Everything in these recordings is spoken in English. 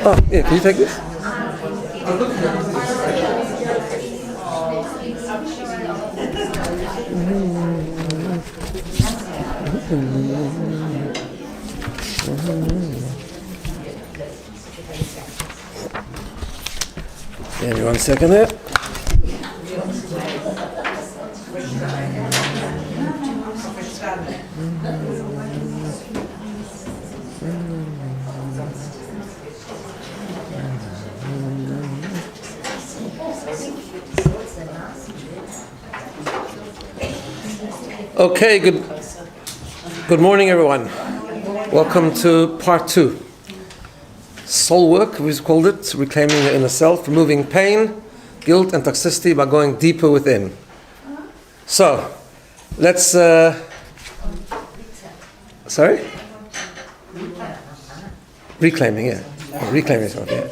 Oh, yeah, can you take this? Give me 1 second there. Okay, good morning, everyone. Welcome to part 2. Soul work, we've called it, reclaiming the inner self, removing pain, guilt, and toxicity by going deeper within. So, let's... Sorry? Reclaiming, yeah. Reclaiming yourself, yeah.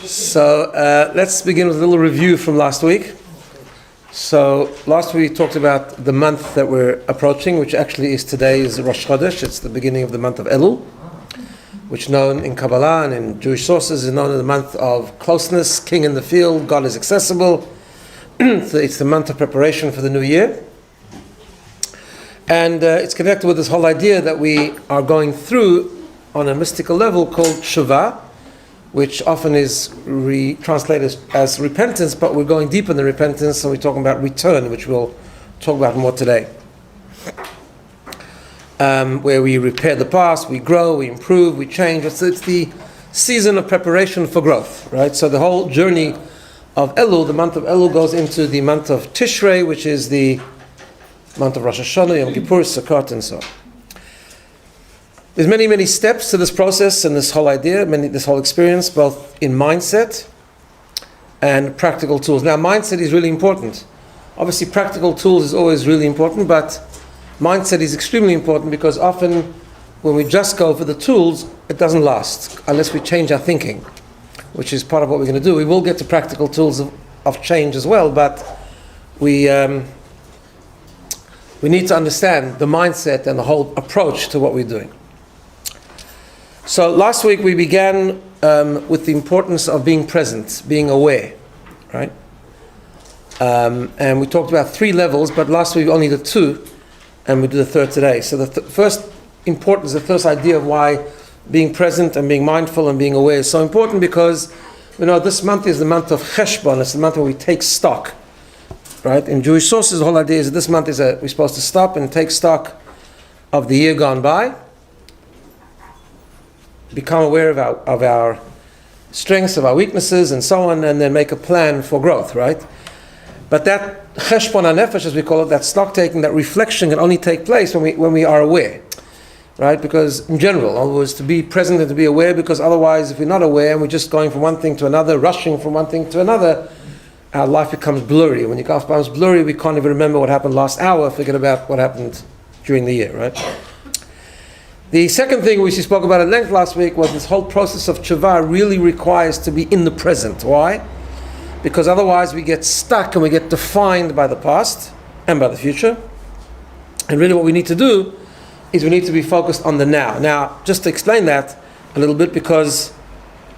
So, let's begin with a little review from last week. So last week we talked about the month that we're approaching, which actually is today's Rosh Chodesh. It's the beginning of the month of Elul, which known in Kabbalah and in Jewish sources is known as the month of closeness, king in the field, God is accessible. So it's the month of preparation for the new year. And it's connected with this whole idea that we are going through on a mystical level called Shuvah, which often is translated as repentance, but we're going deeper than repentance, so we're talking about return, which we'll talk about more today. Where we repair the past, we grow, we improve, we change. It's the season of preparation for growth, right? So the whole journey of Elul, the month of Elul, goes into the month of Tishrei, which is the month of Rosh Hashanah, Yom Kippur, Sukkot, and so on. There's many, many steps to this process and this whole idea, this whole experience, both in mindset and practical tools. Now, mindset is really important. Obviously, practical tools is always really important, but mindset is extremely important because often when we just go for the tools, it doesn't last unless we change our thinking, which is part of what we're going to do. We will get to practical tools of change as well, but we need to understand the mindset and the whole approach to what we're doing. So last week we began with the importance of being present, being aware, right? And we talked about 3 levels, but last week we only did 2, and we do the 3rd today. So the first importance, the first idea of why being present and being mindful and being aware is so important, because this month is the month of Cheshbon. It's the month where we take stock, right? In Jewish sources, the whole idea is that this month is we're supposed to stop and take stock of the year gone by, become aware of our strengths, of our weaknesses, and so on, and then make a plan for growth, right? But that cheshbon hanefesh, as we call it, that stock taking, that reflection can only take place when we are aware, right? Because in general, in other words, to be present and to be aware, because otherwise, if we're not aware and we're just going from one thing to another, rushing from one thing to another, our life becomes blurry. When your life becomes blurry, we can't even remember what happened last hour, forget about what happened during the year, right? The second thing which we spoke about at length last week was this whole process of tshuva really requires to be in the present. Why? Because otherwise we get stuck and we get defined by the past and by the future. And really what we need to do is we need to be focused on the now. Now, just to explain that a little bit, because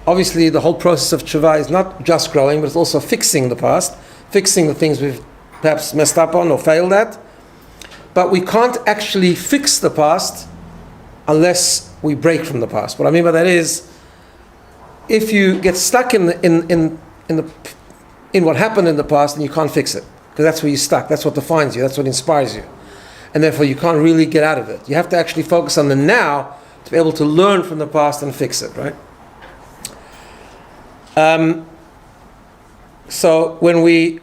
obviously the whole process of tshuva is not just growing, but it's also fixing the past, fixing the things we've perhaps messed up on or failed at. But we can't actually fix the past unless we break from the past. What I mean by that is, if you get stuck in what happened in the past, then you can't fix it, because that's where you're stuck. That's what defines you. That's what inspires you, and therefore you can't really get out of it. You have to actually focus on the now to be able to learn from the past and fix it. Right? So when we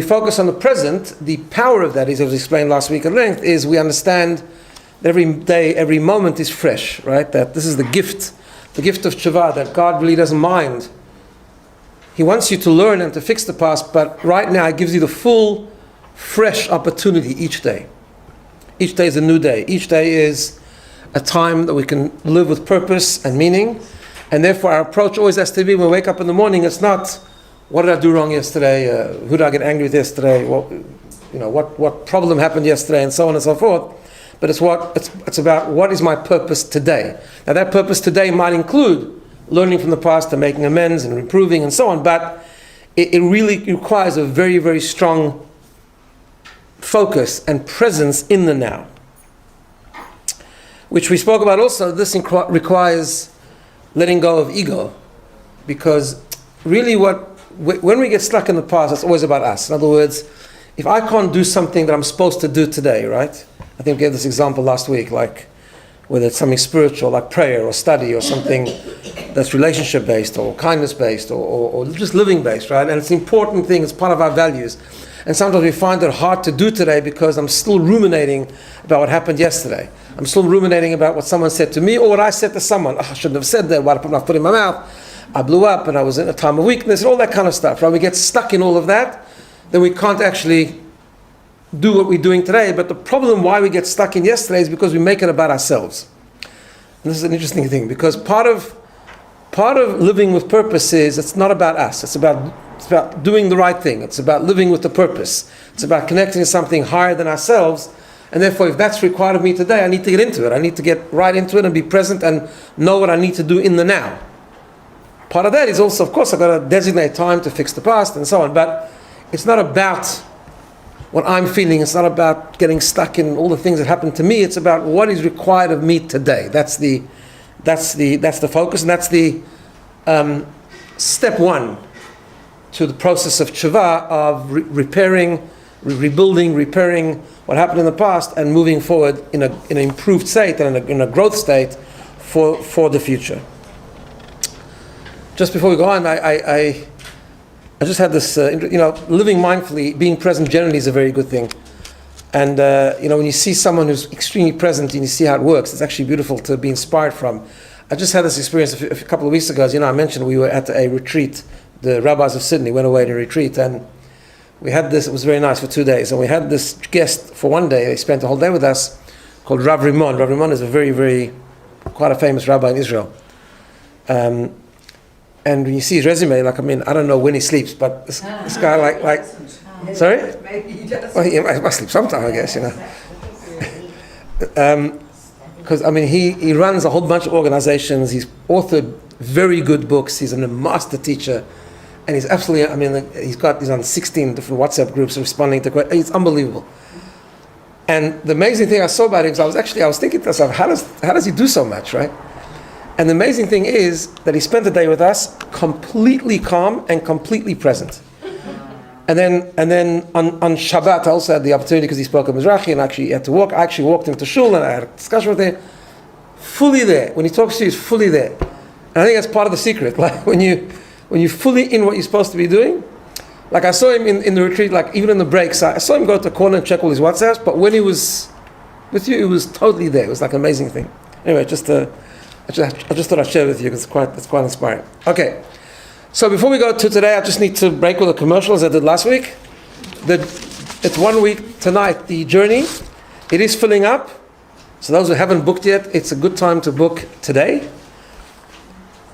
focus on the present, the power of that is, as I explained last week at length, is we understand every day, every moment is fresh, right? That this is the gift of tshuva, that God really doesn't mind. He wants you to learn and to fix the past, but right now it gives you the full, fresh opportunity each day. Each day is a new day. Each day is a time that we can live with purpose and meaning, and therefore our approach always has to be, when we wake up in the morning, it's not, what did I do wrong yesterday? Who did I get angry with yesterday? What problem happened yesterday? And so on and so forth. but it's about what is my purpose today. Now that purpose today might include learning from the past and making amends and improving and so on, but it really requires a very, very strong focus and presence in the now, which we spoke about also. This requires letting go of ego, because really when we get stuck in the past, it's always about us. In other words, if I can't do something that I'm supposed to do today, right? I think we gave this example last week, like whether it's something spiritual like prayer or study or something that's relationship based or kindness based or just living based, right? And it's an important thing, it's part of our values. And sometimes we find it hard to do today because I'm still ruminating about what happened yesterday. I'm still ruminating about what someone said to me or what I said to someone. I shouldn't have said that, why did I put my foot in my mouth? I blew up and I was in a time of weakness and all that kind of stuff, right? We get stuck in all of that, then we can't actually do what we're doing today. But the problem why we get stuck in yesterday is because we make it about ourselves. And this is an interesting thing, because part of living with purpose is it's not about us. It's about doing the right thing. It's about living with the purpose. It's about connecting to something higher than ourselves. And therefore, if that's required of me today, I need to get into it. I need to get right into it and be present and know what I need to do in the now. Part of that is also, of course, I've got to designate time to fix the past and so on. But it's not about what I'm feeling. It's not about getting stuck in all the things that happened to me. It's about what is required of me today. That's the focus, and that's the step one to the process of tshuva, of rebuilding, repairing what happened in the past, and moving forward in an improved state and in a growth state for the future. Just before we go on, I just had this, living mindfully, being present generally is a very good thing. And, when you see someone who's extremely present and you see how it works, it's actually beautiful to be inspired from. I just had this experience a couple of weeks ago. As you know, I mentioned we were at a retreat. The rabbis of Sydney went away to a retreat, and we had this, it was very nice for 2 days. And we had this guest for one day, they spent the whole day with us, called Rabbi Michoel. Rabbi Michoel is a very, very, quite a famous rabbi in Israel. And when you see his resume, I don't know when he sleeps, but this guy sorry? Maybe he does. Well, he must sleep sometime, I guess, Because, he runs a whole bunch of organizations. He's authored very good books. He's a master teacher. And he's absolutely, he's on 16 different WhatsApp groups responding to questions. It's unbelievable. And the amazing thing I saw about him is I was thinking to myself, how does he do so much, right? And the amazing thing is that he spent the day with us completely calm and completely present. And then on Shabbat I also had the opportunity, because he spoke of Mizrahi and actually he had to walk. I actually walked him to shul and I had a discussion with him. Fully there. When he talks to you, he's fully there. And I think that's part of the secret. Like when you're fully in what you're supposed to be doing. Like I saw him in the retreat, like even in the breaks, I saw him go to the corner and check all his WhatsApps, but when he was with you, he was totally there. It was like an amazing thing. Anyway, I just thought I'd share with you because it's quite inspiring. Okay, so before we go to today, I just need to break with a commercial as I did last week. It's 1 week tonight, the journey. It is filling up. So those who haven't booked yet, it's a good time to book today.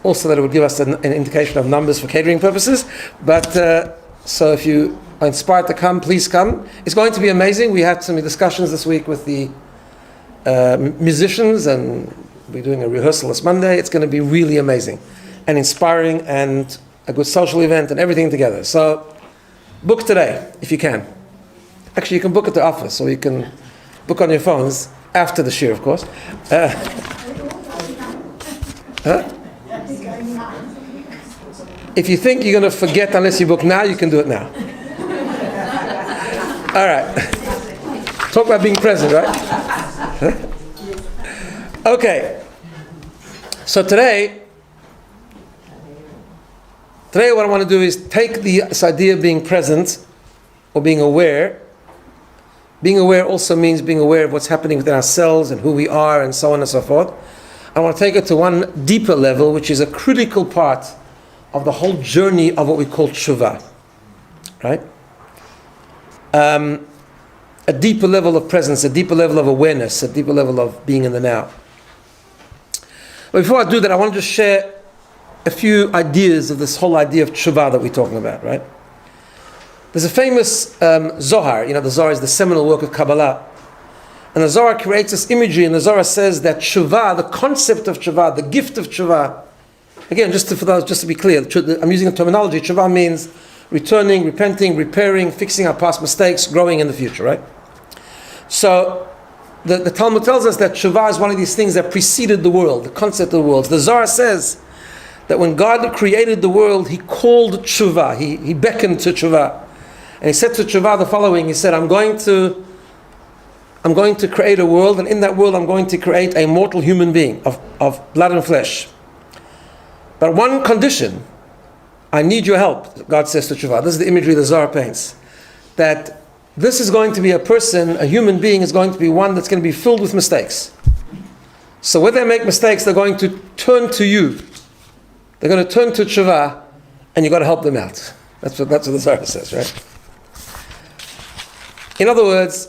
Also that it would give us an indication of numbers for catering purposes. But so if you are inspired to come, please come. It's going to be amazing. We had some discussions this week with the musicians, and we're doing a rehearsal this Monday. It's going to be really amazing and inspiring and a good social event and everything together. So book today if you can. Actually, you can book at the office, or you can book on your phones after the shir, of course. If you think you're going to forget unless you book now, you can do it now. All right. Talk about being present, right? Okay. So today what I want to do is take this idea of being present or being aware. Being aware also means being aware of what's happening within ourselves and who we are and so on and so forth. I want to take it to one deeper level, which is a critical part of the whole journey of what we call tshuva. Right? A deeper level of presence, a deeper level of awareness, a deeper level of being in the now. But before I do that, I want to just share a few ideas of this whole idea of tshuva that we're talking about, right? There's a famous Zohar. The Zohar is the seminal work of Kabbalah. And the Zohar creates this imagery, and the Zohar says that tshuva, the concept of tshuva, the gift of tshuva, again, just to be clear, I'm using the terminology, tshuva means returning, repenting, repairing, fixing our past mistakes, growing in the future, right? So, the Talmud tells us that tshuva is one of these things that preceded the world, the concept of the world. The Zohar says that when God created the world, He called tshuva, He beckoned to tshuva. And He said to tshuva the following, He said, I'm going to create a world, and in that world I'm going to create a mortal human being of blood and flesh. But one condition, I need your help, God says to tshuva. This is the imagery the Zohar paints. That this is going to be a person, a human being is going to be one that's going to be filled with mistakes. So when they make mistakes, they're going to turn to you. They're going to turn to tshuva, and you've got to help them out. That's what the Zohar says, right? In other words,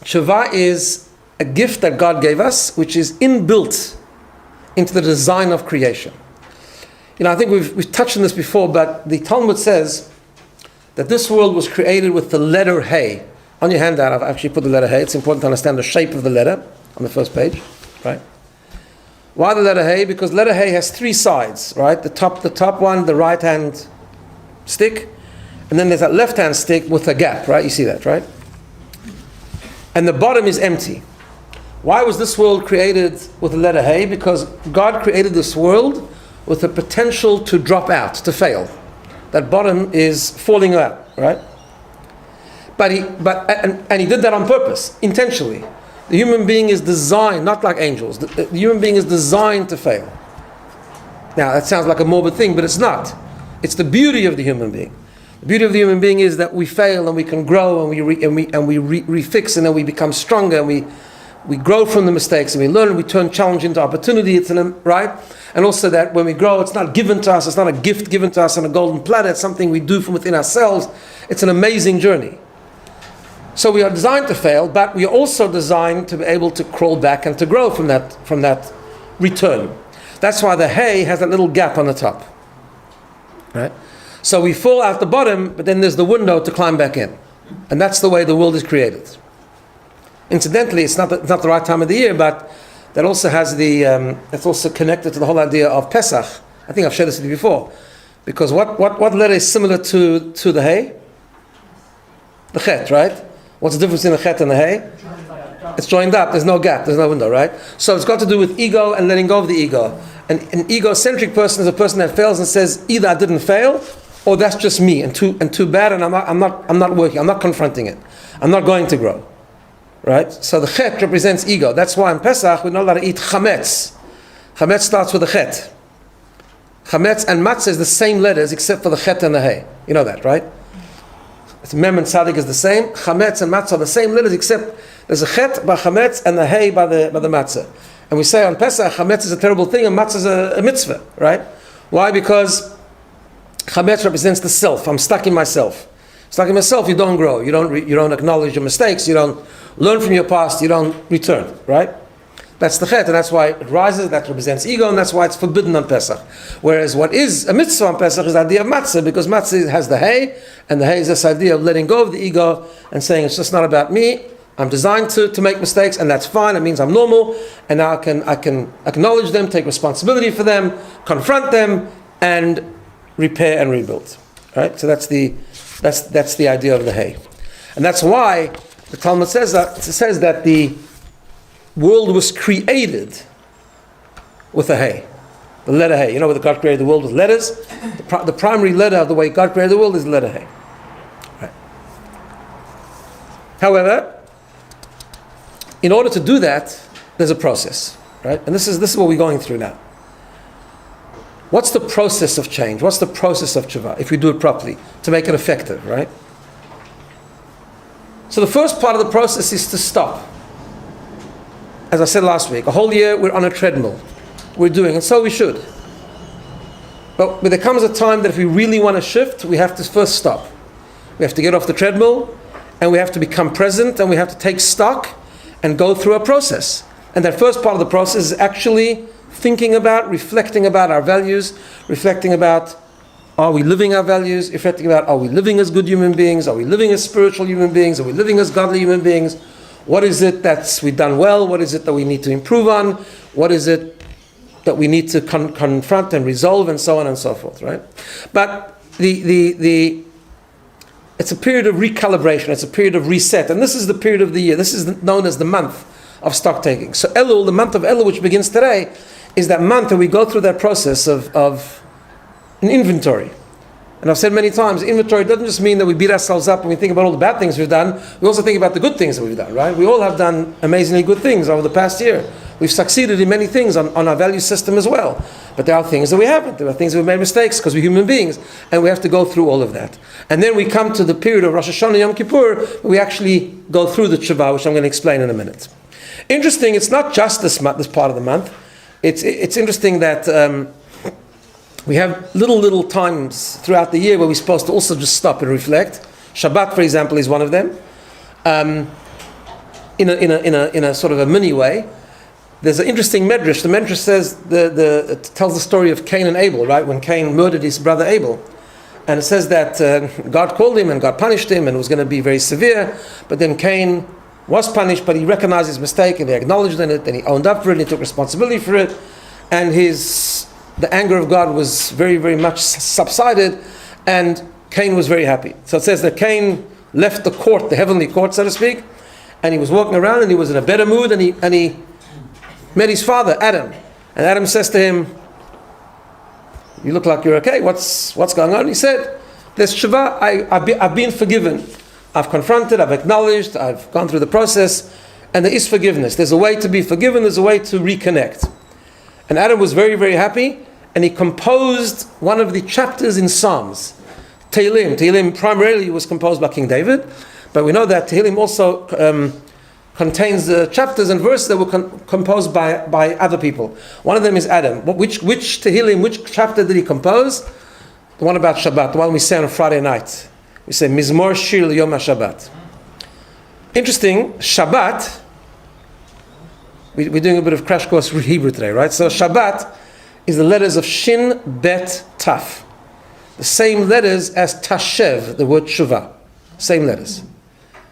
tshuva is a gift that God gave us, which is inbuilt into the design of creation. I think we've touched on this before, but the Talmud says that this world was created with the letter Hey. On your handout, I've actually put the letter Hey. It's important to understand the shape of the letter on the first page, right? Why the letter Hey? Because letter Hey has three sides, right? The top one, the right hand stick, and then there's that left hand stick with a gap, right? You see that, right? And the bottom is empty. Why was this world created with the letter Hey? Because God created this world with the potential to drop out, to fail. That bottom is falling out, right? But he did that on purpose, intentionally. The human being is designed, not like angels. The human being is designed to fail. Now that sounds like a morbid thing, but it's not. It's the beauty of the human being. The beauty of the human being is that we fail and we can grow and we refix, and then we become stronger, and we grow from the mistakes, and we learn, and we turn challenge into opportunity. It's right. And also that when we grow, it's not given to us, it's not a gift given to us on a golden platter, it's something we do from within ourselves. It's an amazing journey. So we are designed to fail, but we are also designed to be able to crawl back and to grow from that return. That's why the hay has that little gap on the top. Right? So we fall out the bottom, but then there's the window to climb back in. And that's the way the world is created. Incidentally, it's not the right time of the year, but that also has it's also connected to the whole idea of Pesach. I think I've shared this with you before. Because what letter is similar to the hay? The chet, right? What's the difference in the chet and the hay? It's joined up. There's no gap. There's no window, right? So it's got to do with ego and letting go of the ego. And an egocentric person is a person that fails and says, either I didn't fail, or that's just me and too bad, and I'm not working. I'm not confronting it. I'm not going to grow. Right? So the chet represents ego. That's why in Pesach we're not allowed to eat chametz. Chametz starts with the chet. Chametz and matzah is the same letters except for the chet and the hay. You know that, right? It's mem and tzadik is the same. Chametz and matzah are the same letters except there's a chet by chametz and the hay by the matzah. And we say on Pesach, chametz is a terrible thing and matzah is a mitzvah, right? Why? Because chametz represents the self. I'm stuck in myself. Stuck in myself, you don't grow. You don't acknowledge your mistakes. You don't learn from your past. You don't return, right? That's the chet, and that's why it rises. That represents ego, and that's why it's forbidden on Pesach. Whereas what is a mitzvah on Pesach is the idea of matzah, because matzah has the hay, and the hay is this idea of letting go of the ego and saying it's just not about me. I'm designed to make mistakes, and that's fine. It means I'm normal, and now I can acknowledge them, take responsibility for them, confront them, and repair and rebuild. Right? So that's the idea of the hay, and that's why the Talmud says that the world was created with a hay, the letter hay. You know, when God created the world with letters, the primary letter of the way God created the world is the letter hay. Right. However, in order to do that, there's a process, right? And this is what we're going through now. What's the process of change? What's the process of tshuva, if we do it properly, to make it effective, right? So the first part of the process is to stop. As I said last week, a whole year we're on a treadmill. We're doing, and so we should. But there comes a time that if we really want to shift, we have to first stop. We have to get off the treadmill, and we have to become present, and we have to take stock and go through a process. And that first part of the process is actually thinking about, reflecting about our values, reflecting about, are we living our values, reflecting about, are we living as good human beings, are we living as spiritual human beings, are we living as godly human beings, What is it that we've done well? What is it that we need to improve on? What is it that we need to confront and resolve, and so on and so forth, right? But it's a period of recalibration, it's a period of reset, and this is the period of the year. This is known as the month of stock taking. So Elul, the month of Elul, which begins today, is that month that we go through that process of an inventory. And I've said many times, inventory doesn't just mean that we beat ourselves up and we think about all the bad things we've done. We also think about the good things that we've done, right? We all have done amazingly good things over the past year. We've succeeded in many things on our value system as well. But there are things that we haven't. There are things that we've made mistakes because we're human beings. And we have to go through all of that. And then we come to the period of Rosh Hashanah Yom Kippur, where we actually go through the tshuva, which I'm going to explain in a minute. Interesting, it's not just this part of the month. It's interesting that we have little times throughout the year where we're supposed to also just stop and reflect. Shabbat, for example, is one of them. In a sort of a mini way. There's an interesting medrash. The medrash says it tells the story of Cain and Abel, right? When Cain murdered his brother Abel, and it says that God called him and God punished him, and it was going to be very severe. But then Cain was punished, but he recognized his mistake and he acknowledged it, and he owned up for it, and he took responsibility for it, and the anger of God was very, very much subsided, and Cain was very happy. So it says that Cain left the court, the heavenly court, so to speak, and he was walking around, and he was in a better mood, and he met his father, Adam. And Adam says to him, "You look like you're okay. What's going on?" He said, "There's tshuva. I've been forgiven. I've confronted, I've acknowledged, I've gone through the process, and there is forgiveness. There's a way to be forgiven, there's a way to reconnect." And Adam was very, very happy, and he composed one of the chapters in Psalms, Tehillim. Tehillim primarily was composed by King David, but we know that Tehillim also contains chapters and verses that were composed by other people. One of them is Adam. Which Tehillim, which chapter did he compose? The one about Shabbat, the one we say on a Friday night. We say, Mizmor Shir Yom HaShabbat. Interesting, Shabbat, we're doing a bit of crash course Hebrew today, right? So Shabbat is the letters of Shin, Bet, Taf. The same letters as Tashev, the word Tshuva. Same letters.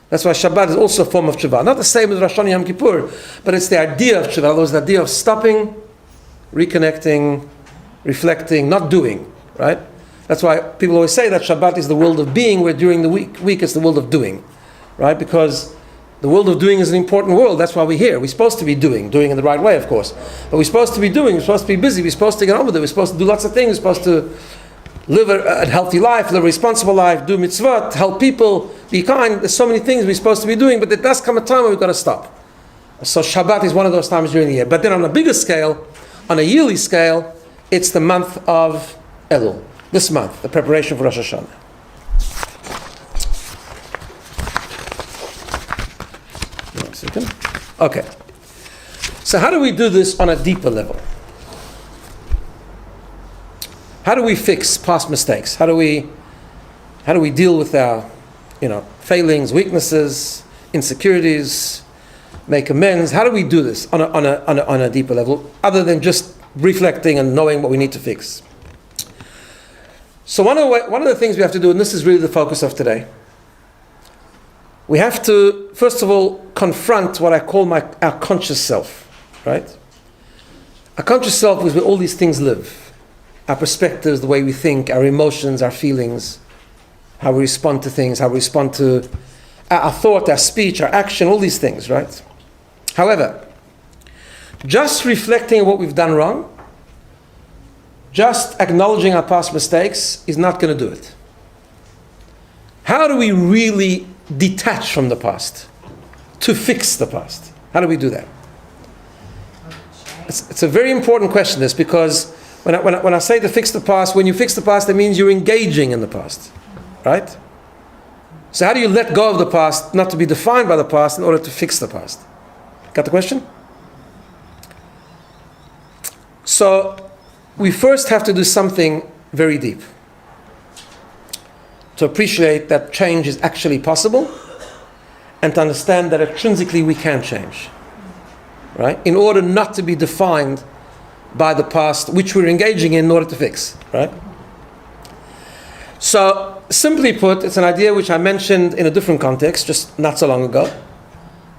That's why Shabbat is also a form of Tshuva. Not the same as Rosh Hashanah Yom Kippur, but it's the idea of Tshuva. In other words, the idea of stopping, reconnecting, reflecting, not doing, right? That's why people always say that Shabbat is the world of being, where during the week it's the world of doing, right? Because the world of doing is an important world. That's why we're here. We're supposed to be doing in the right way, of course. But we're supposed to be doing, we're supposed to be busy, we're supposed to get on with it, we're supposed to do lots of things, we're supposed to live a healthy life, live a responsible life, do mitzvot, help people, be kind. There's so many things we're supposed to be doing, but there does come a time when we've got to stop. So Shabbat is one of those times during the year. But then on a bigger scale, on a yearly scale, it's the month of Elul. This month, the preparation for Rosh Hashanah. One second. Okay. So how do we do this on a deeper level? How do we fix past mistakes? How do we deal with our, failings, weaknesses, insecurities, make amends? How do we do this on a deeper level, other than just reflecting and knowing what we need to fix? So one of the things we have to do, and this is really the focus of today, we have to first of all confront what I call our conscious self, right? Our conscious self is where all these things live. Our perspectives, the way we think, our emotions, our feelings, how we respond to things, how we respond to our thought, our speech, our action, all these things, right? However, just reflecting on what we've done wrong, just acknowledging our past mistakes is not going to do it. How do we really detach from the past to fix the past? How do we do that? It's a very important question, this, because when I say to fix the past, when you fix the past, that means you're engaging in the past, right? So how do you let go of the past, not to be defined by the past, in order to fix the past? Got the question? So we first have to do something very deep to appreciate that change is actually possible, and to understand that intrinsically we can change, right? In order not to be defined by the past, which we're engaging in order to fix, right? So, simply put, it's an idea which I mentioned in a different context, just not so long ago.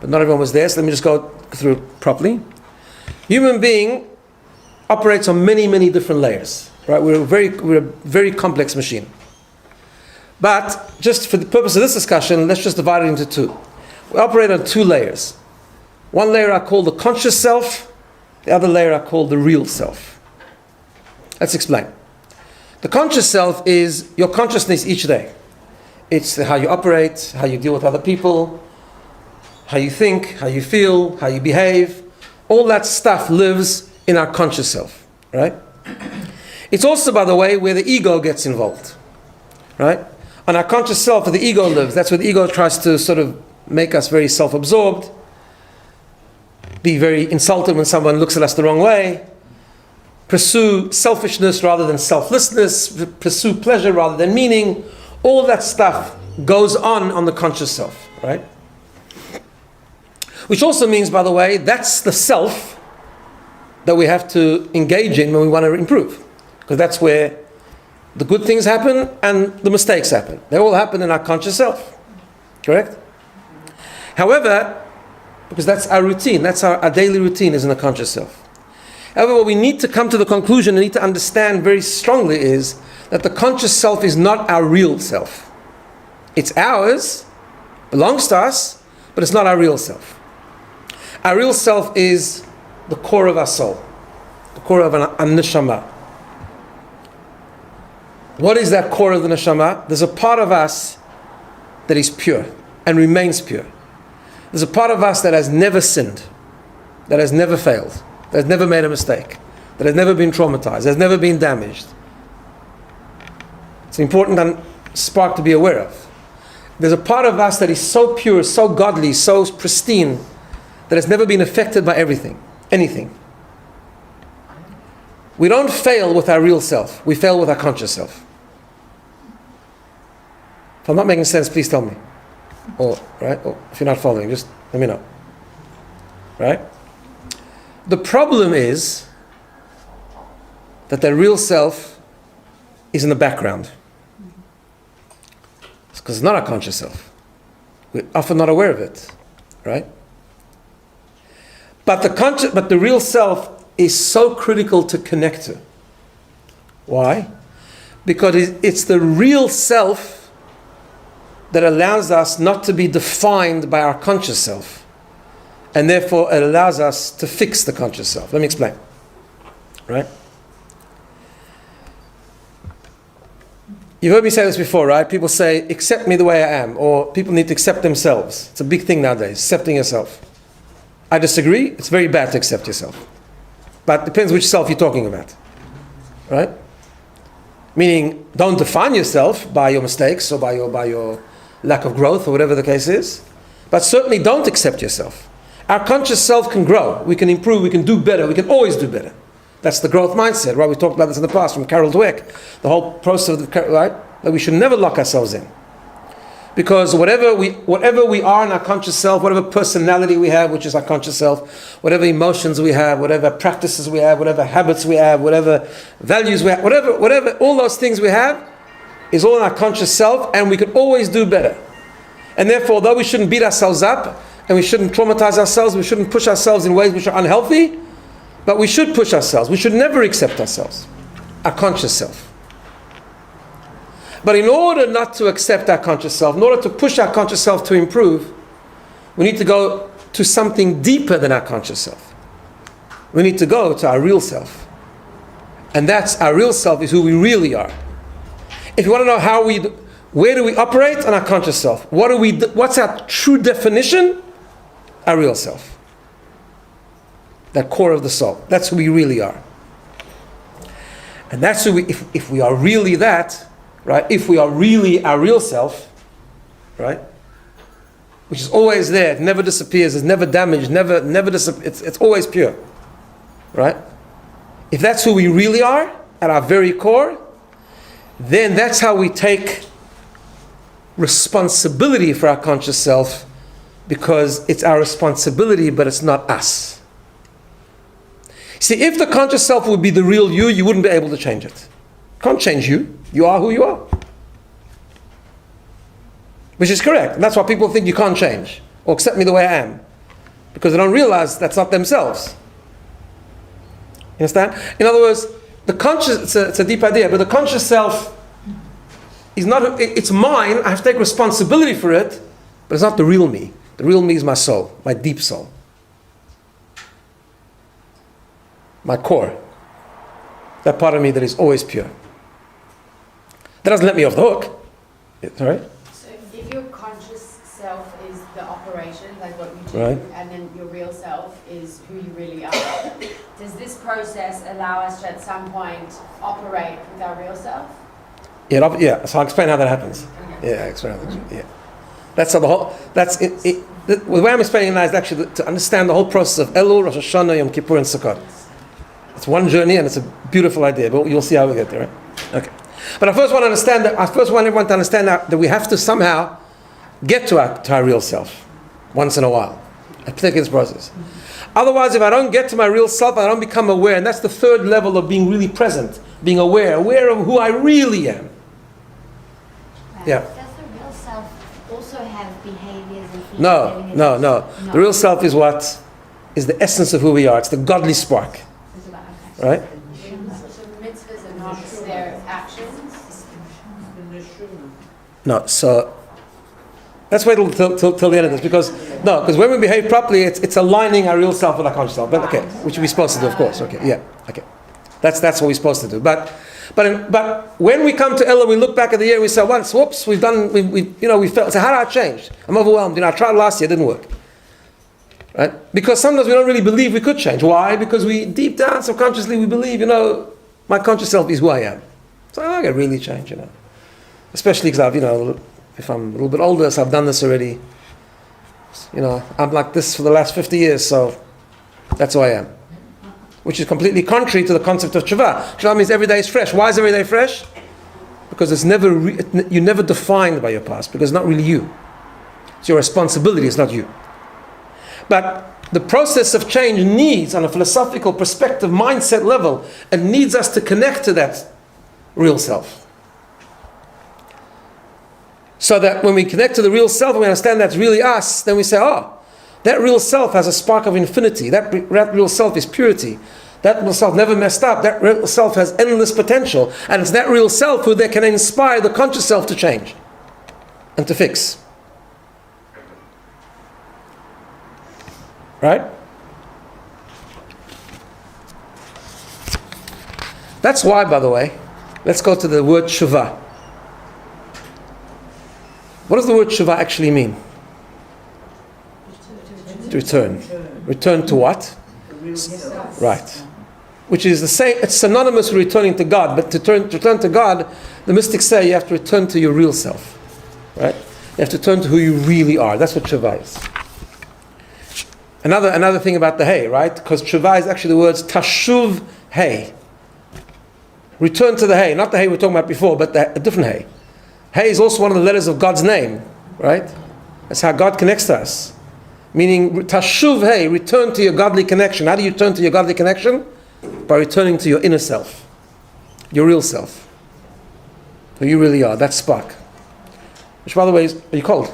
but not everyone was there, so let me just go through it properly. Human being operates on many, many different layers, right? We're a very complex machine. But just for the purpose of this discussion, let's just divide it into two. We operate on two layers. One layer I call the conscious self, the other layer I call the real self. Let's explain. The conscious self is your consciousness each day. It's how you operate, how you deal with other people, how you think, how you feel, how you behave. All that stuff lives in our conscious self, right? It's also, by the way, where the ego gets involved, right? On our conscious self, where the ego lives, that's where the ego tries to sort of make us very self-absorbed, be very insulted when someone looks at us the wrong way, pursue selfishness rather than selflessness, pursue pleasure rather than meaning. All that stuff goes on the conscious self, right? Which also means, by the way, that's the self that we have to engage in when we want to improve. Because that's where the good things happen and the mistakes happen. They all happen in our conscious self. Correct? However, because that's our routine, that's our daily routine is in the conscious self. However, what we need to come to the conclusion and need to understand very strongly is that the conscious self is not our real self. It's ours, belongs to us, but it's not our real self. Our real self is the core of our soul, the core of our neshama. What is that core of the neshama? There's a part of us that is pure and remains pure. There's a part of us that has never sinned, that has never failed, that has never made a mistake, that has never been traumatized, that has never been damaged. It's an important spark to be aware of. There's a part of us that is so pure, so godly, so pristine, that has never been affected by anything. We don't fail with our real self. We fail with our conscious self. If I'm not making sense, please tell me. Or if you're not following, just let me know. Right? The problem is that the real self is in the background. It's because it's not our conscious self. We're often not aware of it. Right? But the real self is so critical to connect to. Why? Because it's the real self that allows us not to be defined by our conscious self. And therefore it allows us to fix the conscious self. Let me explain. Right? You've heard me say this before, right? People say, accept me the way I am. Or people need to accept themselves. It's a big thing nowadays, accepting yourself. I disagree. It's very bad to accept yourself. But it depends which self you're talking about. Right? Meaning, don't define yourself by your mistakes or by your lack of growth or whatever the case is. But certainly don't accept yourself. Our conscious self can grow. We can improve. We can do better. We can always do better. That's the growth mindset, right? We talked about this in the past from Carol Dweck. The whole process of right? That we should never lock ourselves in. Because whatever we are in our conscious self, whatever personality we have, which is our conscious self, whatever emotions we have, whatever practices we have, whatever habits we have, whatever values we have, whatever, all those things we have, is all in our conscious self, and we can always do better. And therefore, although we shouldn't beat ourselves up, and we shouldn't traumatize ourselves, we shouldn't push ourselves in ways which are unhealthy, but we should push ourselves. We should never accept ourselves, our conscious self. But in order not to accept our conscious self, in order to push our conscious self to improve, we need to go to something deeper than our conscious self. We need to go to our real self. And that's our real self is who we really are. If you want to know where do we operate on our conscious self? What's our true definition? Our real self. That core of the soul. That's who we really are. And that's who if we are really that, right? If we are really our real self, right? Which is always there, it never disappears, it's never damaged, never disappears, it's always pure, right? If that's who we really are, at our very core, then that's how we take responsibility for our conscious self, because it's our responsibility, but it's not us. See, if the conscious self would be the real you, you wouldn't be able to change it. Can't change you. You are who you are. Which is correct. And that's why people think you can't change. Or accept me the way I am. because they don't realize that's not themselves. You understand? In other words, the conscious, it's a deep idea, but the conscious self is not, it's mine, I have to take responsibility for it, but it's not the real me. The real me is my soul, my deep soul. My core. That part of me that is always pure. That doesn't let me off the hook. Sorry? So if your conscious self is the operation, like what you do, right, and then your real self is who you really are, does this process allow us to at some point operate with our real self? Yeah, so I'll explain how that happens. Okay. Yeah, explain how that happens. Yeah. That's how the whole, that's it, the way I'm explaining it now is actually to understand the whole process of Elul, Rosh Hashanah, Yom Kippur, and Sukkot. It's one journey and it's a beautiful idea, but you'll see how we get there, right? Okay. But I first want everyone to understand that we have to somehow get to our real self once in a while. I think it's process. Otherwise, if I don't get to my real self, I don't become aware, and that's the third level of being really present, being aware of who I really am. Yeah. Does the real self also have behaviors and feelings? No. The real self is what is the essence of who we are. It's the godly spark. Right? So mitzvahs are not their actions? No, so let's wait till the end of this, because when we behave properly, it's aligning our real self with our conscious self. But okay, which we're supposed to do, of course. Okay, yeah, okay, that's what we're supposed to do. But when we come to Elul, we look back at the year and we say, once, whoops, we felt. So how did I change? I'm overwhelmed. I tried last year, it didn't work. Right? Because sometimes we don't really believe we could change. Why? Because we deep down, subconsciously, we believe, my conscious self is who I am. So I can really change, Especially because if I'm a little bit older, so I've done this already. I'm like this for the last 50 years, so that's who I am. Which is completely contrary to the concept of tshuva. Tshuva means every day is fresh. Why is every day fresh? Because it's you're never defined by your past, because it's not really you. It's your responsibility, it's not you. But the process of change needs, on a philosophical perspective, mindset level, it needs us to connect to that real self. So that when we connect to the real self and we understand that's really us, then we say, that real self has a spark of infinity. That real self is purity. That real self never messed up. That real self has endless potential. And it's that real self who can inspire the conscious self to change and to fix. Right? That's why, by the way, let's go to the word tshuva. What does the word tshuva actually mean? To return. Return to what? Right. Which is the same, it's synonymous with returning to God, but to return to God, the mystics say you have to return to your real self. Right? You have to turn to who you really are. That's what tshuva is. Another thing about the hey, right? Because tshuva is actually the words tashuv hey. Return to the hey, not the hey we were talking about before, but a different hey. Hey is also one of the letters of God's name, right? That's how God connects to us. Meaning, tashuv hey, return to your godly connection. How do you turn to your godly connection? By returning to your inner self, your real self, who you really are. That spark. Which, by the way, are you cold?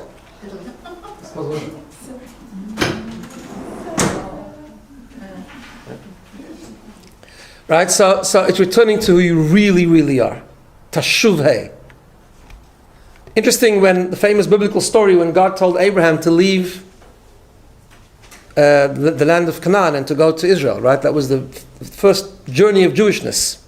Right, so it's returning to who you really, really are. Tashuv hey. Interesting, when the famous biblical story when God told Abraham to leave the land of Canaan and to go to Israel, right? That was the first journey of Jewishness.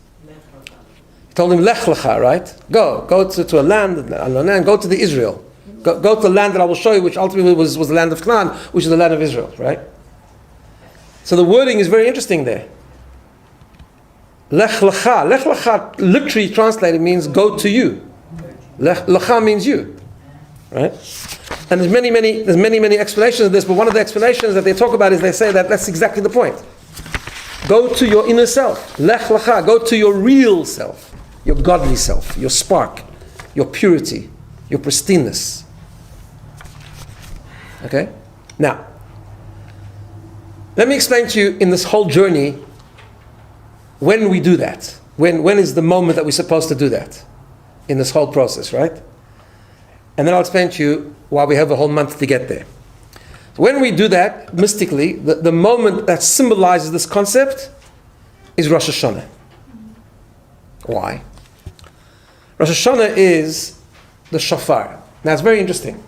He told him, Lech lecha, right? Go to a land, and go to the Israel. Go to the land that I will show you, which ultimately was the land of Canaan, which is the land of Israel, right? So the wording is very interesting there. Lech lecha. Lech lecha literally translated means go to you. Lecha means you, right? And there's many explanations of this, but one of the explanations that they talk about is they say that that's exactly the point. Go to your inner self. Lech lecha. Go to your real self, your godly self, your spark, your purity, your pristineness. Okay? Now, let me explain to you in this whole journey when we do that. When is the moment that we're supposed to do that? In this whole process, right? And then I'll explain to you why we have a whole month to get there. When we do that, mystically, the moment that symbolizes this concept is Rosh Hashanah. Why? Rosh Hashanah is the shofar. Now it's very interesting.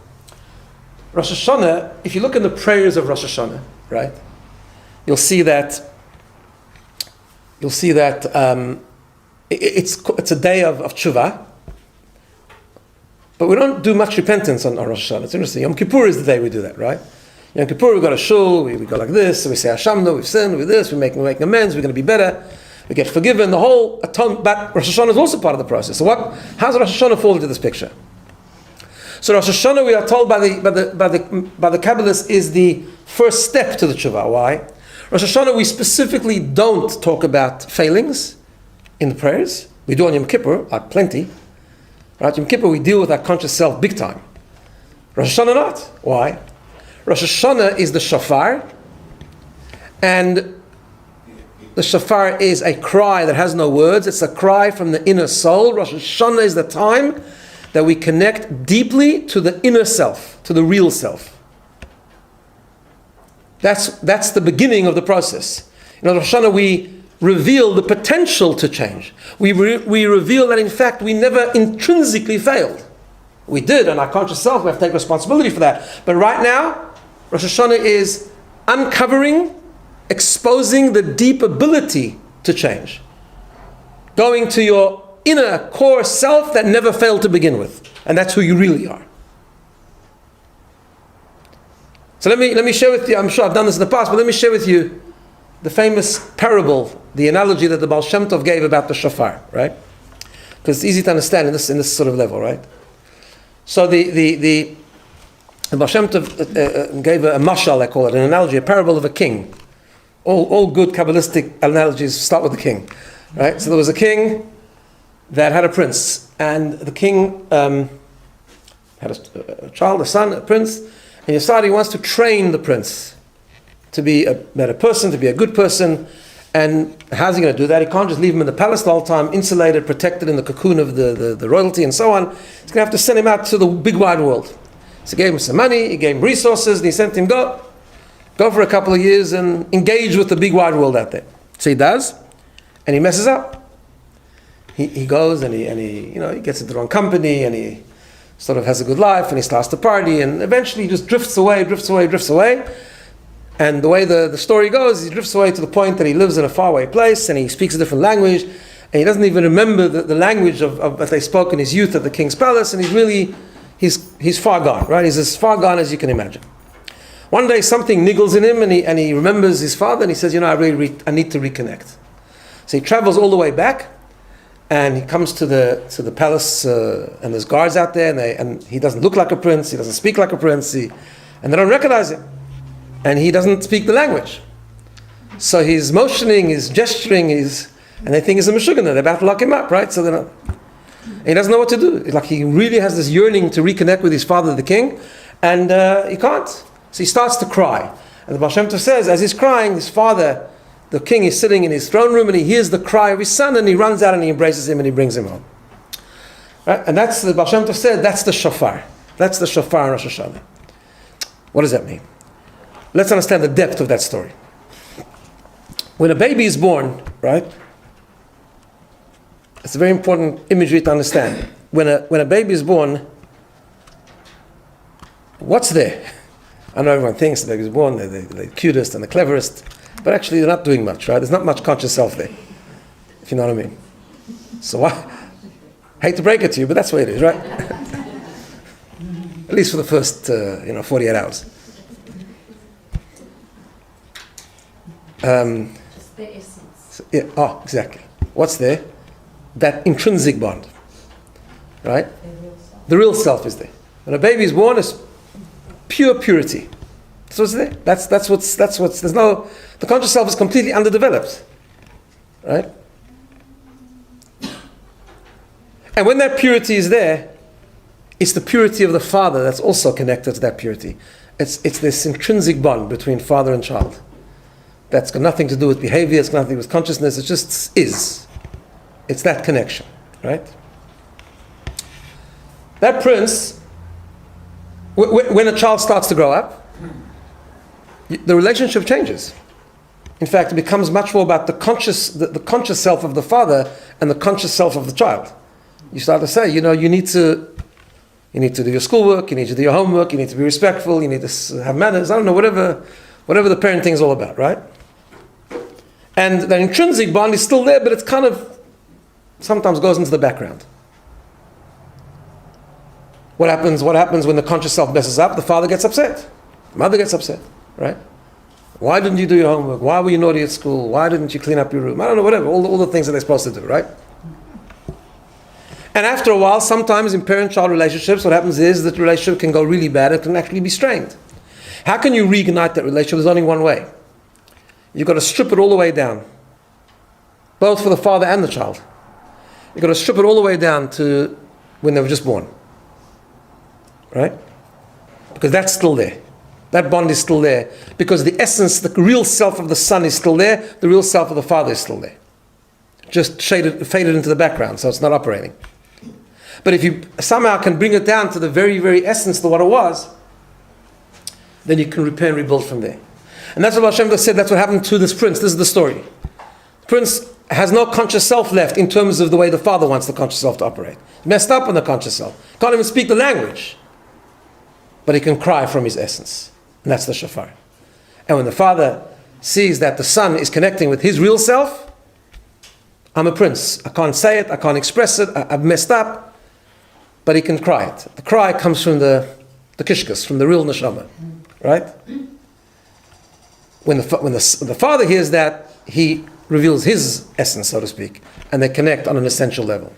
Rosh Hashanah, if you look in the prayers of Rosh Hashanah, right, you'll see that it's a day of tshuva, but we don't do much repentance on Rosh Hashanah. It's interesting. Yom Kippur is the day we do that, right? Yom Kippur, we go to shul, we go like this, so we say Hashamnu, we've sinned, we're this, we're making amends, we're going to be better, we get forgiven, the whole atonement. But Rosh Hashanah is also part of the process. So how does Rosh Hashanah fall into this picture? So Rosh Hashanah, we are told by the Kabbalists, is the first step to the tshuva. Why? Rosh Hashanah, we specifically don't talk about failings in the prayers. We do on Yom Kippur, plenty. Right? Yom Kippur, we deal with our conscious self big time. Rosh Hashanah not. Why? Rosh Hashanah is the shofar, and the shofar is a cry that has no words. It's a cry from the inner soul. Rosh Hashanah is the time that we connect deeply to the inner self, to the real self. That's the beginning of the process. In Rosh Hashanah, we reveal the potential to change. We reveal that, in fact, we never intrinsically failed. We did, and our conscious self, we have to take responsibility for that. But right now, Rosh Hashanah is uncovering, exposing the deep ability to change. Going to your inner core self that never failed to begin with. And that's who you really are. So let me share with you, I'm sure I've done this in the past, but let me share with you the famous parable, the analogy that the Baal Shem Tov gave about the shofar, right? Because it's easy to understand in this sort of level, right? So the Baal Shem Tov gave a mashal, I call it, an analogy, a parable of a king. All good Kabbalistic analogies start with the king, right? So there was a king that had a prince, and the king had a child, a son, a prince, and he decided he wants to train the prince to be a better person, to be a good person. And how's he going to do that? He can't just leave him in the palace the whole time, insulated, protected in the cocoon of the royalty and so on. He's going to have to send him out to the big wide world. So he gave him some money, he gave him resources, and he sent him go for a couple of years and engage with the big wide world out there. So he does, and he messes up. He goes and he gets into the wrong company, and he sort of has a good life, and he starts to party, and eventually he just drifts away. And the way the story goes, he drifts away to the point that he lives in a faraway place, and he speaks a different language, and he doesn't even remember the language of that they spoke in his youth at the king's palace, and he's far gone, right? He's as far gone as you can imagine. One day something niggles in him, and he remembers his father, and he says, I need to reconnect. So he travels all the way back, and he comes to the palace, and there's guards out there, and he doesn't look like a prince, he doesn't speak like a prince, and they don't recognize him. And he doesn't speak the language. So he's motioning, he's gesturing, and they think he's a meshuggah. They're about to lock him up, right? So and he doesn't know what to do. It's like he really has this yearning to reconnect with his father, the king, and he can't. So he starts to cry. And the Baal Shem Tov says, as he's crying, his father, the king, is sitting in his throne room, and he hears the cry of his son, and he runs out and he embraces him and he brings him home. Right? And that's, the Baal Shem Tov said, that's the shofar. That's the shofar in Rosh Hashanah. What does that mean? Let's understand the depth of that story. When a baby is born, right? It's a very important imagery to understand. When a baby is born, what's there? I know everyone thinks the baby is born, they're the cutest and the cleverest, but actually they're not doing much, right? There's not much conscious self there, if you know what I mean. So I hate to break it to you, but that's the way it is, right? At least for the first 48 hours. Just the essence. Exactly. What's there? That intrinsic bond, right? The real self is there. When a baby is born, it's pure purity. That's what's there. That's what's. The conscious self is completely underdeveloped, right? And when that purity is there, it's the purity of the father that's also connected to that purity. It's this intrinsic bond between father and child. That's got nothing to do with behavior, it's got nothing to do with consciousness, it just is. It's that connection, right? That prince, when a child starts to grow up, the relationship changes. In fact, it becomes much more about the conscious self of the father and the conscious self of the child. You start to say, you need to do your schoolwork, you need to do your homework, you need to be respectful, you need to have manners, I don't know, whatever the parenting is all about, right? And the intrinsic bond is still there, but it's kind of sometimes goes into the background. What happens when the conscious self messes up? The father gets upset. The mother gets upset, right? Why didn't you do your homework? Why were you naughty at school? Why didn't you clean up your room? I don't know, whatever. All the things that they're supposed to do, right? And after a while, sometimes in parent-child relationships, what happens is that the relationship can go really bad. It can actually be strained. How can you reignite that relationship? There's only one way. You've got to strip it all the way down. Both for the father and the child. You've got to strip it all the way down to when they were just born. Right? Because that's still there. That bond is still there. Because the essence, the real self of the son is still there. The real self of the father is still there. Just faded into the background, so it's not operating. But if you somehow can bring it down to the very, very essence of what it was, then you can repair and rebuild from there. And that's what Hashem said, that's what happened to this prince. This is the story. The prince has no conscious self left in terms of the way the father wants the conscious self to operate. Messed up on the conscious self. Can't even speak the language. But he can cry from his essence. And that's the shofar. And when the father sees that the son is connecting with his real self, I'm a prince. I can't say it, I can't express it, I've messed up, but he can cry it. The cry comes from the kishkas, from the real neshama, right? When the father hears that, he reveals his essence, so to speak, and they connect on an essential level.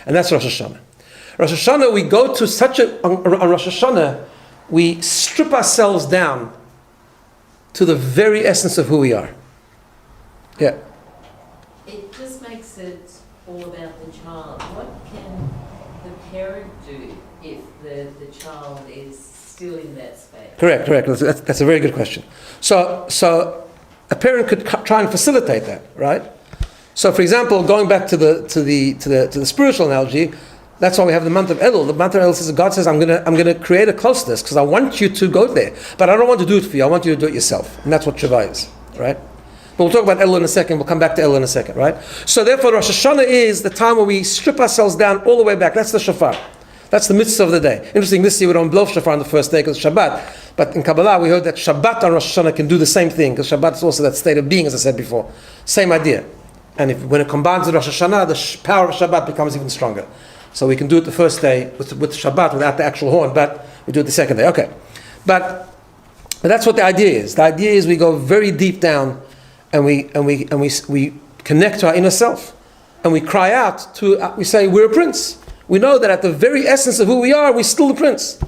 And that's Rosh Hashanah. Rosh Hashanah, we go to on Rosh Hashanah, we strip ourselves down to the very essence of who we are. Yeah. It just makes it all about the child. What can the parent do if the child is still in that space? Correct. That's a very good question. So a parent could try and facilitate that, right? So, for example, going back to the spiritual analogy, that's why we have the month of Elul. The month of Elul says, God says, I'm gonna create a closeness because I want you to go there, but I don't want to do it for you. I want you to do it yourself, and that's what Shavah is, right? But we'll talk about Elul in a second. We'll come back to Elul in a second, right? So therefore, Rosh Hashanah is the time where we strip ourselves down all the way back. That's the shofar. That's the mitzvah of the day. Interesting, this year we don't blow shofar on the first day because it's Shabbat. But in Kabbalah, we heard that Shabbat on Rosh Hashanah can do the same thing because Shabbat is also that state of being, as I said before. Same idea. And when it combines with Rosh Hashanah, the power of Shabbat becomes even stronger. So we can do it the first day with Shabbat without the actual horn, but we do it the second day. Okay. But that's what the idea is. The idea is we go very deep down and we connect to our inner self. And we cry out we say, we're a prince. We know that at the very essence of who we are, we're still the prince.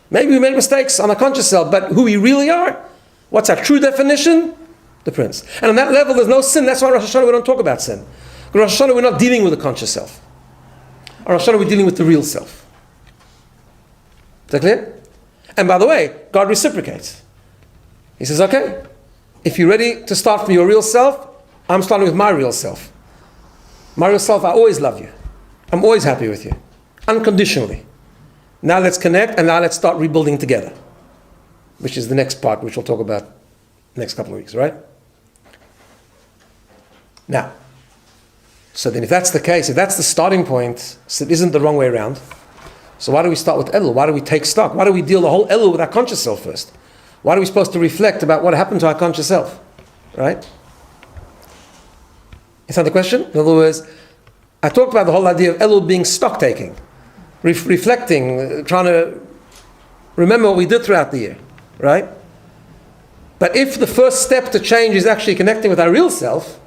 Maybe we made mistakes on our conscious self, but who we really are, what's our true definition? The prince. And on that level, there's no sin. That's why Rosh Hashanah we don't talk about sin. Rosh Hashanah we're not dealing with the conscious self. On Rosh Hashanah we're dealing with the real self. Is that clear? And by the way, God reciprocates. He says, okay, if you're ready to start from your real self, I'm starting with my real self. My real self, I always love you. I'm always happy with you. Unconditionally. Now let's connect and now let's start rebuilding together. Which is the next part, which we'll talk about next couple of weeks, right? Now, so then if that's the case, if that's the starting point, so it isn't the wrong way around. So why do we start with Elul? Why do we take stock? Why do we deal the whole Elul with our conscious self first? Why are we supposed to reflect about what happened to our conscious self? Right? Is that the question? In other words, I talked about the whole idea of Elul being stock taking, reflecting, trying to remember what we did throughout the year, right? But if the first step to change is actually connecting with our real self,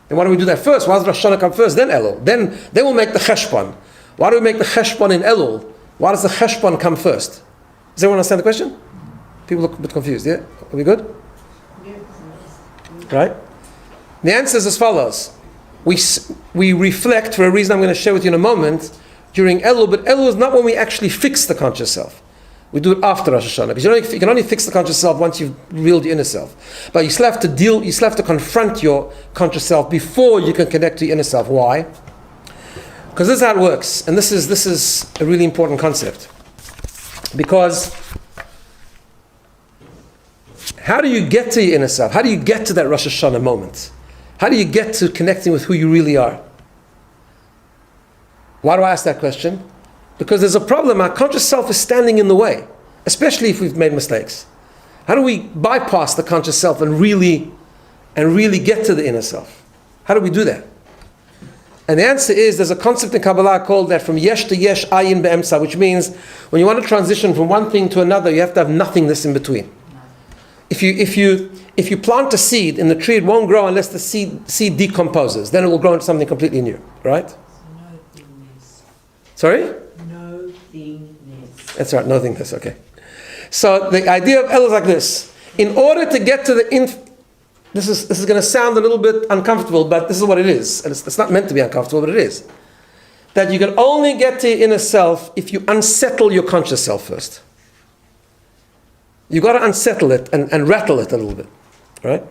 then why do we do that first? Why does Rosh Hashanah come first, then Elul? Then we'll make the cheshbon. Why do we make the cheshbon in Elul? Why does the cheshbon come first? Does everyone understand the question? People look a bit confused, yeah? Are we good? Right? The answer is as follows. We reflect for a reason I'm going to share with you in a moment during Elul, but Elul is not when we actually fix the conscious self. We do it after Rosh Hashanah, because you can only fix the conscious self once you've revealed your inner self. But you still have to confront your conscious self before you can connect to your inner self. Why? Because this is how it works, and this is a really important concept. Because how do you get to your inner self? How do you get to that Rosh Hashanah moment? How do you get to connecting with who you really are? Why do I ask that question? Because there's a problem. Our conscious self is standing in the way, especially if we've made mistakes. How do we bypass the conscious self and really get to the inner self? How do we do that? And the answer is, there's a concept in Kabbalah called that from yesh to yesh ayin be'emsa, which means when you want to transition from one thing to another, you have to have nothingness in between. If you plant a seed in the tree, it won't grow unless the seed decomposes. Then it will grow into something completely new, right? Nothingness. Sorry? Nothingness. That's right, nothingness, okay. So the idea of El is like this. In order to get to the this is going to sound a little bit uncomfortable, but this is what it is. And it's not meant to be uncomfortable, but it is. That you can only get to your inner self if you unsettle your conscious self first. You've got to unsettle it and rattle it a little bit, right?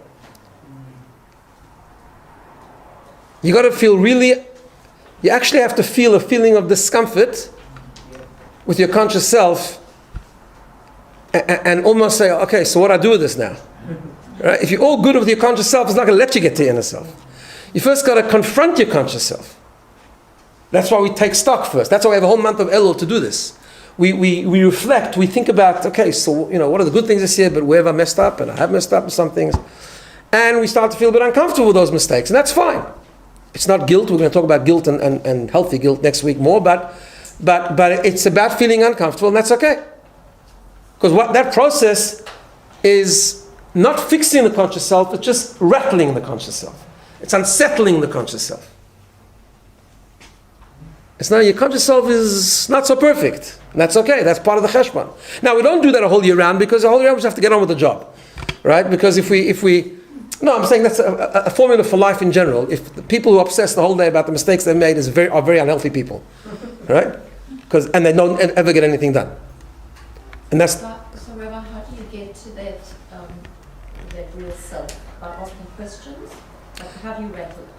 You got to feel you actually have to feel a feeling of discomfort with your conscious self and almost say, okay, so what do I do with this now? Right? If you're all good with your conscious self, it's not going to let you get to your inner self. You first got to confront your conscious self. That's why we take stock first. That's why we have a whole month of Elul to do this. We reflect, we think about, okay, so what are the good things this year, but where have I messed up? And I have messed up in some things. And we start to feel a bit uncomfortable with those mistakes, and that's fine. It's not guilt. We're going to talk about guilt and healthy guilt next week more, but it's about feeling uncomfortable, and that's okay. Because what that process is not fixing the conscious self, it's just rattling the conscious self. It's unsettling the conscious self. It's not, your conscious self is not so perfect. And that's okay, that's part of the cheshbon. Now, we don't do that a whole year round, because the whole year round we just have to get on with the job. Right? Because if we no, I'm saying that's a formula for life in general. If the people who obsess the whole day about the mistakes they've made are very unhealthy people. Right? And they don't ever get anything done. And that's... So Rabbi, how do you get to that real self? By asking questions? Like, how do you rattle it?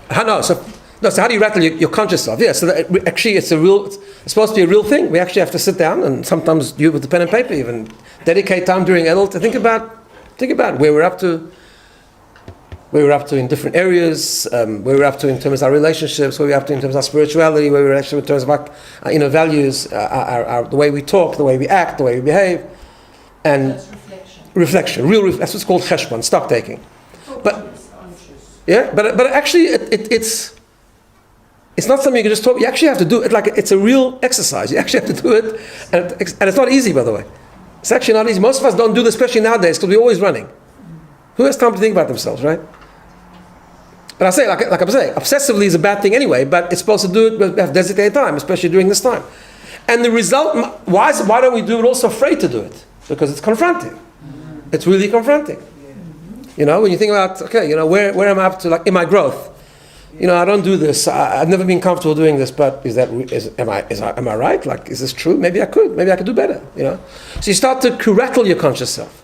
So how do you rattle your conscious self? Yeah, so actually it's supposed to be a real thing. We actually have to sit down, and sometimes you with the pen and paper even dedicate time during Elul to think about where we're up to in different areas, where we're up to in terms of our relationships, where we're up to in terms of our spirituality, where we're actually in terms of our inner values, the way we talk, the way we act, the way we behave, and That's reflection. That's what's called cheshbon, stock taking. But actually it's not something you can just talk. You actually have to do it. Like, it's a real exercise. You actually have to do it, and it's not easy, by the way. It's actually not easy. Most of us don't do this, especially nowadays, because we're always running. Who has time to think about themselves, right? But I say, like I'm saying, obsessively is a bad thing anyway. But it's supposed to do it. We have designated time, especially during this time. And the result, why don't we do it? Also afraid to do it, because it's confronting. It's really confronting. When you think about, okay, where am I up to? Like in my growth. I don't do this. I've never been comfortable doing this. But am I right? Like, is this true? Maybe I could do better. So you start to rattle your conscious self.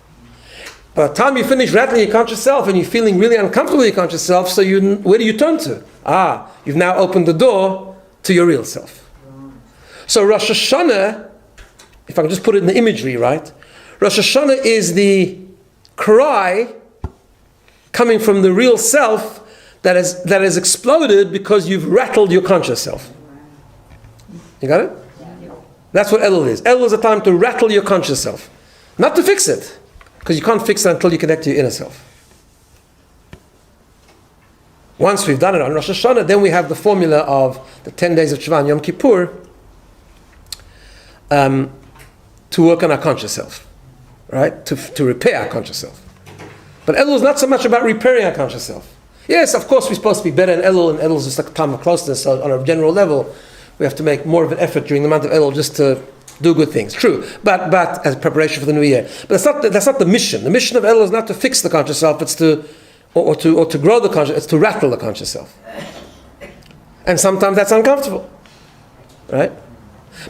By the time you finish rattling your conscious self and you're feeling really uncomfortable with your conscious self, so where do you turn to? You've now opened the door to your real self. So Rosh Hashanah, if I can just put it in the imagery, right? Rosh Hashanah is the cry coming from the real self that has exploded because you've rattled your conscious self. You got it? That's what Elul is. Elul is a time to rattle your conscious self. Not to fix it, because you can't fix it until you connect to your inner self. Once we've done it on Rosh Hashanah, then we have the formula of the 10 days of Tshuva and Yom Kippur to work on our conscious self, right? To repair our conscious self. But Elul is not so much about repairing our conscious self. Yes, of course, we're supposed to be better in Elul, and Elul is just like a time of closeness. So on a general level, we have to make more of an effort during the month of Elul just to do good things. True, but as preparation for the new year. But that's not the mission. The mission of Elul is not to fix the conscious self. It's to grow the conscious. It's to rattle the conscious self. And sometimes that's uncomfortable, right?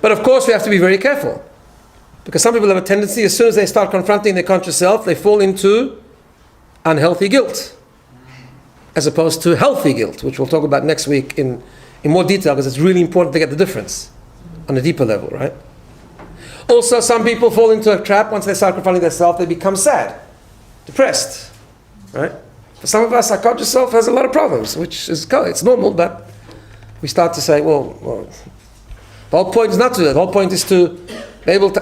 But of course, we have to be very careful, because some people have a tendency, as soon as they start confronting their conscious self, they fall into unhealthy guilt, as opposed to healthy guilt, which we'll talk about next week in more detail, because it's really important to get the difference on a deeper level, right? Also, some people fall into a trap. Once they start confronting themselves, they become sad. depressed, right? For some of us, our conscious self has a lot of problems, which is it's normal, but we start to say, well, the whole point is not to do that. The whole point is to be able to,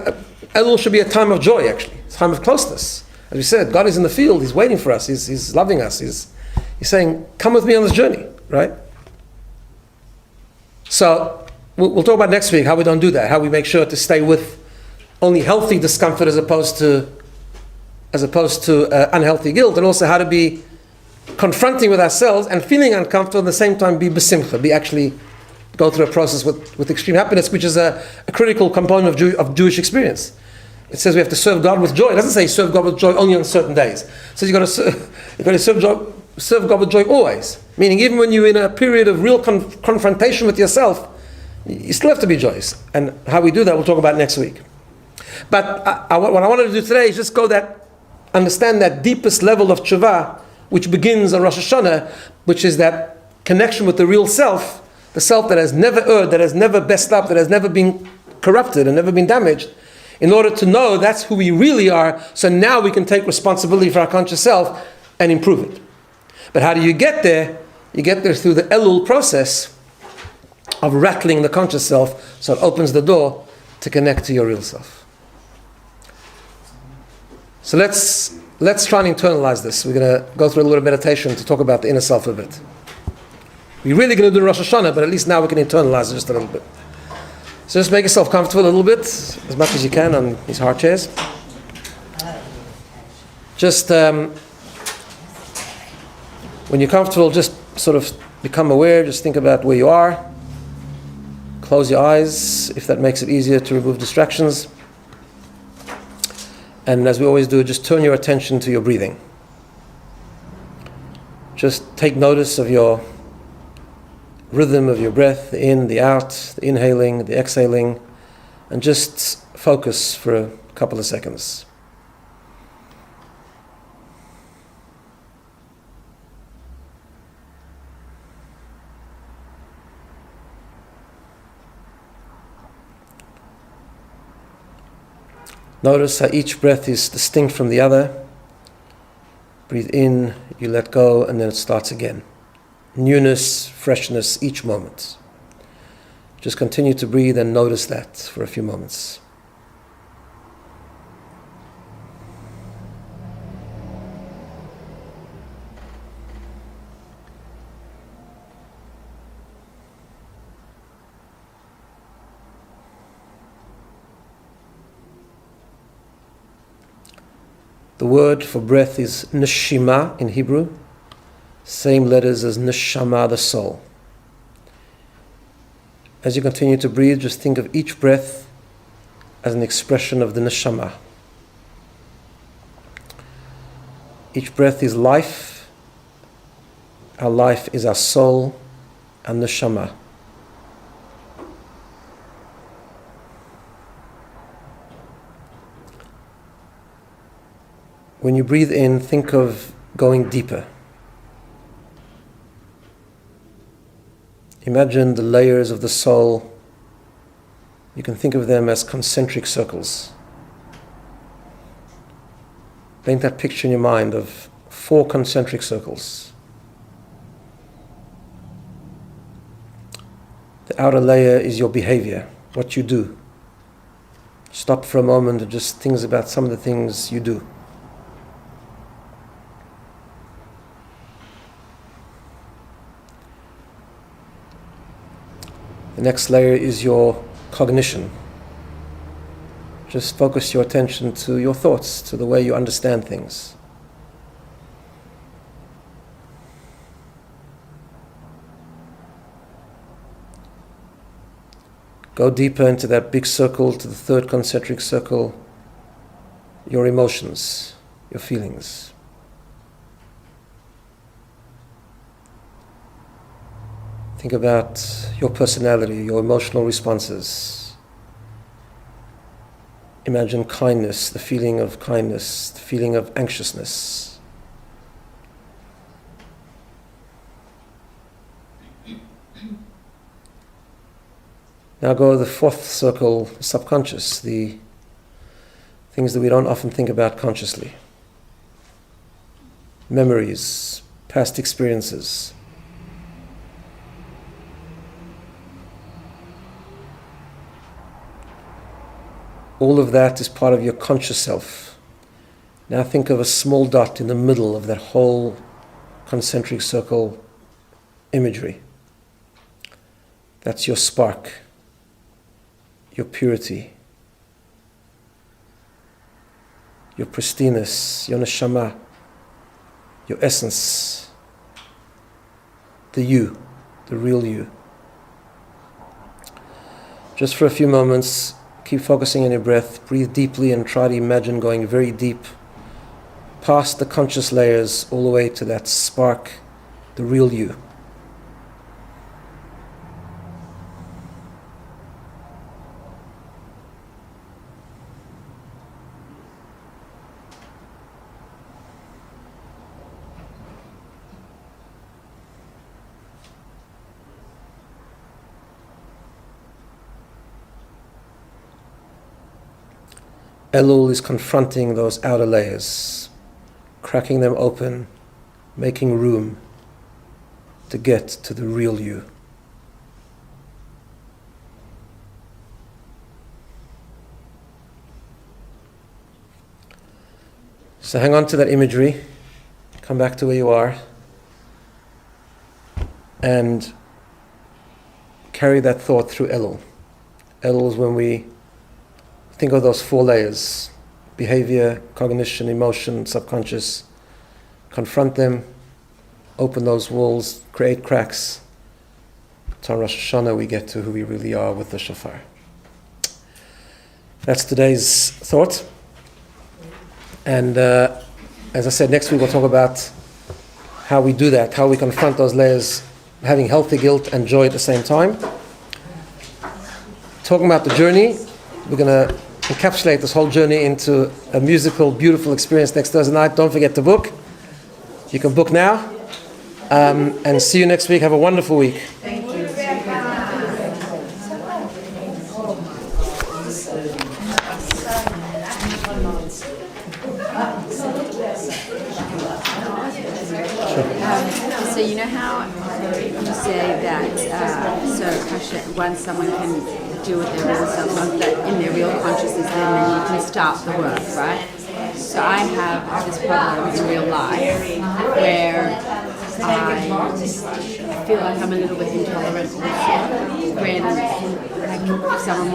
Elul should be a time of joy, actually. It's a time of closeness. As we said, God is in the field, He's waiting for us, He's loving us, He's saying, come with me on this journey, right? So, we'll talk about next week how we don't do that, how we make sure to stay with only healthy discomfort as opposed to unhealthy guilt, and also how to be confronting with ourselves and feeling uncomfortable at the same time be besimcha, be actually go through a process with extreme happiness, which is a critical component of Jewish experience. It says we have to serve God with joy. It doesn't say serve God with joy only on certain days. It says you've got to serve God with joy always. Meaning even when you're in a period of real confrontation with yourself, you still have to be joyous. And how we do that, we'll talk about next week. But what I wanted to do today is just understand that deepest level of tshuva, which begins on Rosh Hashanah, which is that connection with the real self, the self that has never erred, that has never messed up, that has never been corrupted and never been damaged, in order to know that's who we really are, so now we can take responsibility for our conscious self and improve it. But how do you get there? You get there through the Elul process of rattling the conscious self, so it opens the door to connect to your real self. So let's try and internalize this. We're going to go through a little bit of meditation to talk about the inner self a bit. We're really going to do Rosh Hashanah, but at least now we can internalize it just a little bit. So just make yourself comfortable a little bit, as much as you can on these hard chairs. Just when you're comfortable, just sort of become aware, just think about where you are. Close your eyes, if that makes it easier to remove distractions. And as we always do, just turn your attention to your breathing. Just take notice of your rhythm of your breath, the in, the out, the inhaling, the exhaling, and just focus for a couple of seconds. Notice how each breath is distinct from the other. Breathe in, you let go, and then it starts again. Newness, freshness, each moment. Just continue to breathe and notice that for a few moments. The word for breath is neshima in Hebrew. Same letters as neshama, the soul. As you continue to breathe, just think of each breath as an expression of the neshama. Each breath is life. Our life is our soul and neshama. When you breathe in, think of going deeper. Imagine the layers of the soul. You can think of them as concentric circles. Paint that picture in your mind of 4 concentric circles. The outer layer is your behavior, what you do. Stop for a moment and just think about some of the things you do. The next layer is your cognition. Just focus your attention to your thoughts, to the way you understand things. Go deeper into that big circle, to the 3rd concentric circle, your emotions, your feelings. Think about your personality, your emotional responses. Imagine kindness, the feeling of kindness, the feeling of anxiousness. Now go to the 4th circle, subconscious, the things that we don't often think about consciously. memories, past experiences. All of that is part of your conscious self. Now think of a small dot in the middle of that whole concentric circle imagery. That's your spark, your purity, your pristineness, your neshama, your essence, the you, the real you. Just for a few moments, keep focusing on your breath, breathe deeply and try to imagine going very deep, past the conscious layers, all the way to that spark, the real you. Elul is confronting those outer layers, cracking them open, making room to get to the real you. So hang on to that imagery, come back to where you are, and carry that thought through Elul. Elul is when we think of those 4 layers: behavior, cognition, emotion, subconscious. Confront them, open those walls, create cracks. To Rosh Hashanah we get to who we really are with the shofar. That's today's thought. And as I said, next week we'll talk about how we do that, how we confront those layers, having healthy guilt and joy at the same time. Talking about the journey, we're going to encapsulate this whole journey into a musical, beautiful experience next Thursday night. Don't forget to book. You can book now. And see you next week. Have a wonderful week. Thank you. So you know how you say that once someone can deal with their real self, that in their real consciousness, then you can start the work, right? So I have this problem in real life where I feel like I'm a little bit intolerant also when someone